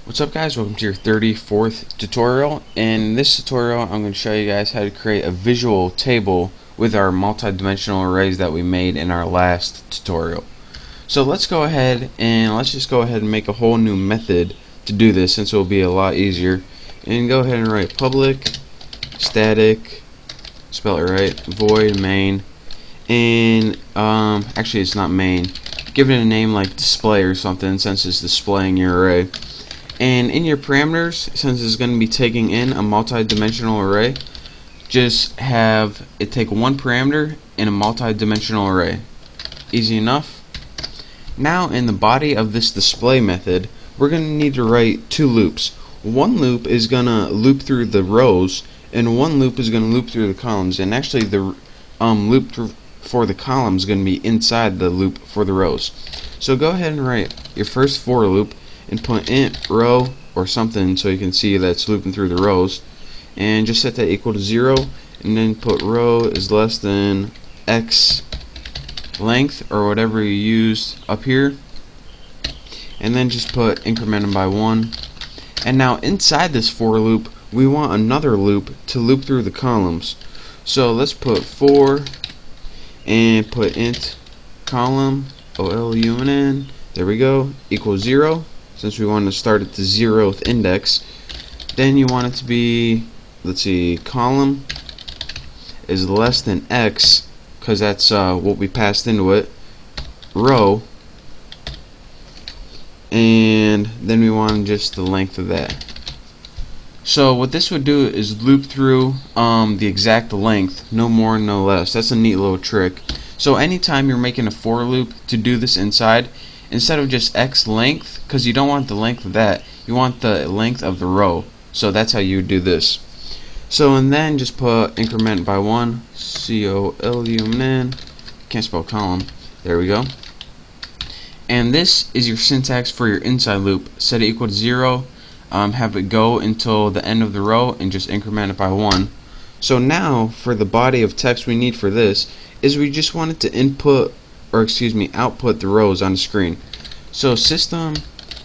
What's up, guys? Welcome to your 34th tutorial. In this tutorial I'm going to show you guys how to create a visual table with our multi-dimensional arrays that we made in our last tutorial. So let's go ahead and make a whole new method to do this, since it will be a lot easier. And go ahead and write public static, spell it right, void main, and actually it's not main, give it a name like display or something, since it's displaying your array. And in your parameters, since it's going to be taking in a multi-dimensional array, just have it take one parameter in a multi-dimensional array. Easy enough. Now in the body of this display method, we're going to need to write two loops. One loop is going to loop through the rows, and one loop is going to loop through the columns. And actually the loop for the columns is going to be inside the loop for the rows. So go ahead and write your first for loop and put int row or something so you can see that it's looping through the rows, and just set that equal to 0, and then put row is less than x length or whatever you used up here, and then just put incremented by 1. And now inside this for loop we want another loop to loop through the columns, so let's put for and put int column OLUNN, there we go, equals 0, since we want to start at the 0th index. Then you want it to be, let's see, column is less than x, because that's what we passed into it, row, and then we want just the length of that. So what this would do is loop through the exact length, no more no less. That's a neat little trick. So anytime you're making a for loop to do this inside, instead of just x length, because you don't want the length of that, you want the length of the row. So that's how you would do this. So and then just put increment by 1, COLUMN, can't spell column, there we go. And this is your syntax for your inside loop. Set it equal to 0, have it go until the end of the row, and just increment it by 1. So now for the body of text we need for this is we just want it to output the rows on the screen. So system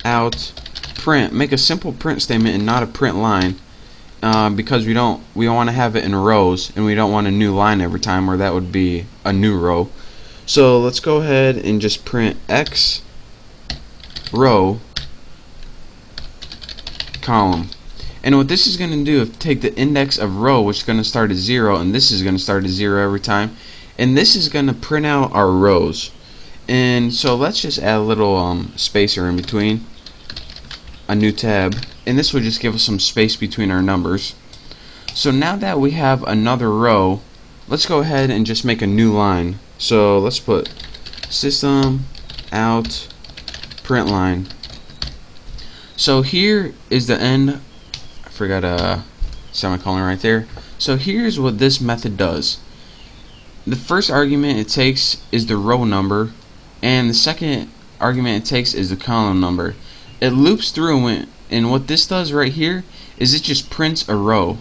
out print, make a simple print statement and not a print line, because we want to have it in rows, and we don't want a new line every time, or that would be a new row. So let's go ahead and just print x row column. And what this is going to do is take the index of row, which is going to start at 0, and this is going to start at 0 every time, and this is going to print out our rows. And so let's just add a little spacer in between, a new tab, and this will just give us some space between our numbers. So now that we have another row, let's go ahead and just make a new line. So let's put system out print line. So here is the end. I forgot a semicolon right there. So here's what this method does. The first argument it takes is the row number, and the second argument it takes is the column number. It loops through it, and what this does right here is it just prints a row.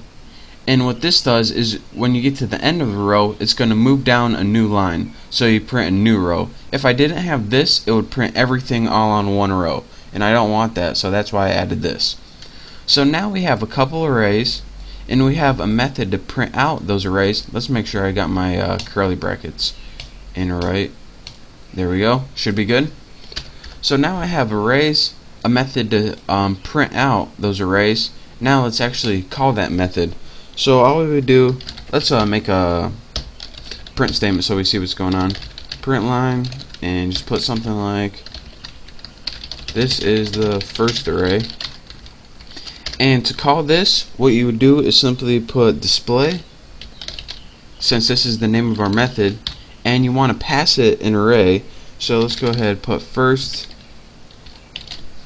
And what this does is when you get to the end of the row, it's going to move down a new line, so you print a new row. If I didn't have this, it would print everything all on one row, and I don't want that, so that's why I added this. So now we have a couple arrays, and we have a method to print out those arrays. Let's make sure I got my curly brackets in right. There we go, should be good. So now I have arrays, a method to print out those arrays. Now let's actually call that method. So all we would do, let's make a print statement so we see what's going on. Print line, and just put something like, this is the first array. And to call this, what you would do is simply put display, since this is the name of our method, and you want to pass it an array. So let's go ahead and put first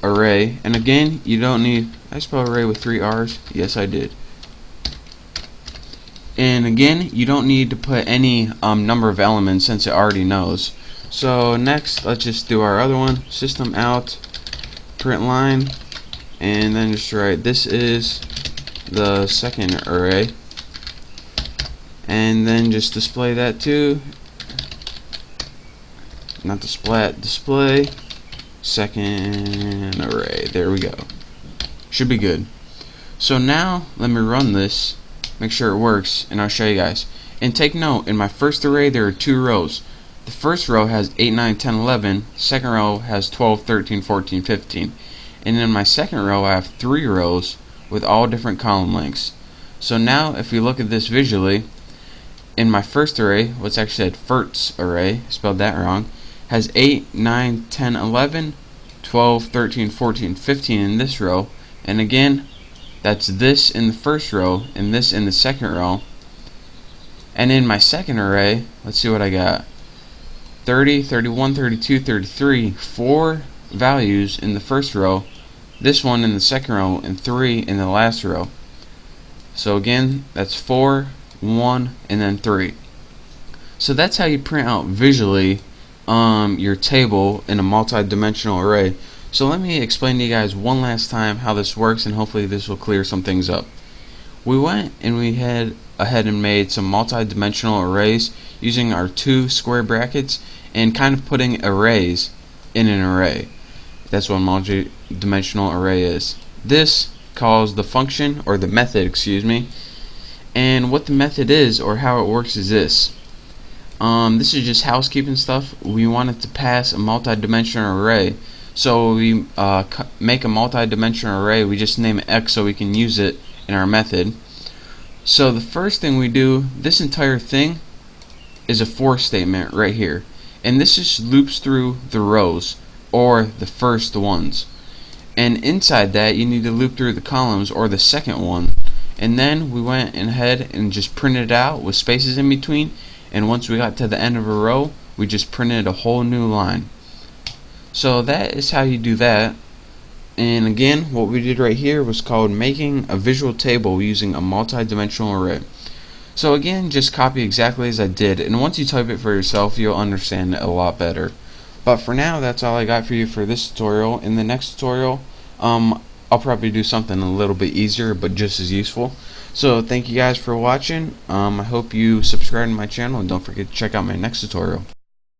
array, and again, you don't need, I spell array with 3 R's, yes I did. And again, you don't need to put any number of elements, since it already knows. So next, let's just do our other one, system out print line, and then just write this is the second array, and then just display that too, not the splat, display second array. There we go. Should be good. So now let me run this, make sure it works, and I'll show you guys. And take note, in my first array there are 2 rows. The first row has 8, 9, 10, 11. Second row has 12, 13, 14, 15. And in my second row I have 3 rows with all different column lengths. So now if we look at this visually, in my first array, what's actually a first array, spelled that wrong, has 8, 9, 10, 11, 12, 13, 14, 15 in this row. And again, that's this in the first row and this in the second row. And in my second array, let's see what I got. 30, 31, 32, 33, 4 values in the first row, this one in the second row, and 3 in the last row. So again, that's 4, 1, and then 3. So that's how you print out visually your table in a multi-dimensional array. So let me explain to you guys one last time how this works, and hopefully this will clear some things up. We went and we had ahead and made some multi-dimensional arrays using our 2 square brackets and kind of putting arrays in an array. That's what a multi-dimensional array is. This calls the function, or the method, excuse me. And what the method is, or how it works, is this. This is just housekeeping stuff. We wanted to pass a multi-dimensional array. So we make a multi-dimensional array. We just name it X so we can use it in our method. So the first thing we do, this entire thing is a for statement right here, and this just loops through the rows, or the first ones, and inside that you need to loop through the columns, or the second one. And then we went ahead and just printed it out with spaces in between, and once we got to the end of a row we just printed a whole new line. So that is how you do that. And again, what we did right here was called making a visual table using a multi-dimensional array. So again, just copy exactly as I did, and once you type it for yourself you'll understand it a lot better. But for now, that's all I got for you for this tutorial. In the next tutorial, I'll probably do something a little bit easier but just as useful. So thank you guys for watching. I hope you subscribe to my channel, and don't forget to check out my next tutorial.